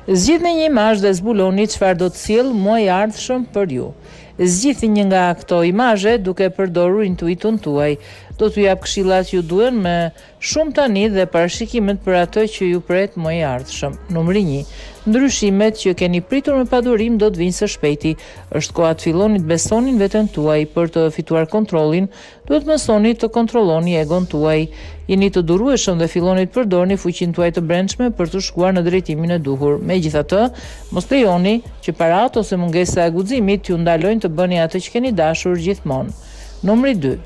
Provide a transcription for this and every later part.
Zgjidhni një imazh dhe zbuloni çfarë do të sjellë muaji i ardhshëm për ju. Zgjidhni një nga këto imazhe duke përdorur intuitun tuaj. Do t'ju jap këshillat që ju duhen me shumë tani dhe parashikimet për atë që ju pret muaji i ardhshëm. Numri 1. Ndryshimet që keni pritur me padurim do të vinë së shpejti. Është koha të filloni të besoni në veten tuaj. Për të fituar kontrollin, duhet mësoni të kontrolloni egon tuaj. Jeni të durueshëm dhe filloni të përdorni fuqinë tuaj të brendshme për të shkuar në drejtimin e duhur. Megjithatë, mos lejoni që parat ose mungesa e guximit t'ju ndalojnë të bëni atë që keni dashur gjithmonë. Numri 2.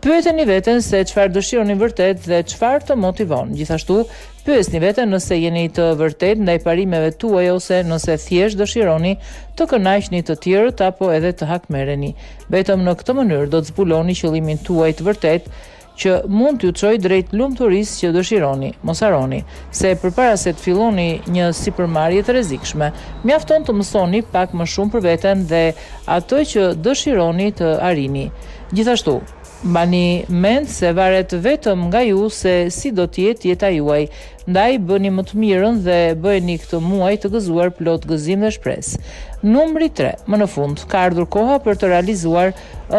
Pyeteni veten se çfarë dëshironi vërtet dhe çfarë të motivon. Gjithashtu, pyesni veten nëse jeni të vërtet ndaj parimeve tuaja ose nëse thjesht dëshironi të kënaqni të tjerët apo edhe të hakmerreni. Vetëm në këtë mënyrë do të zbuloni qëllimin tuaj të vërtet që mund t'ju çojë drejt lumturisë që dëshironi. Mos harroni se përpara se të filloni një sipërmarrje të rrezikshme, mjafton të mësoni pak më shumë për veten dhe atë që dëshironi të arrini. Gjithashtu, mbani mend se varet vetëm nga ju se si do të jetë jeta juaj. Ndaj bëni më të mirën dhe bëheni këtë muaj të gëzuar plot gëzim dhe shpresë. Numri 3. Më në fund, ka ardhur koha për të realizuar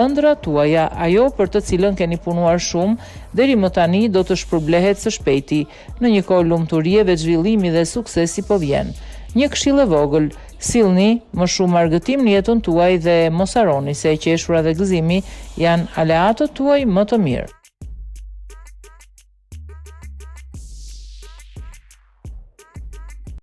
ëndrat tuaja, ajo për të cilën keni punuar shumë deri më tani do të shpërblehet së shpejti. Në një kohë lumturie, zhvillimi dhe suksesi po vjen. Një këshill e vogël, sillni më shumë argëtim në jetën tuaj dhe mos harroni se qeshura dhe gëzimi janë aleatët tuaj më të mirë.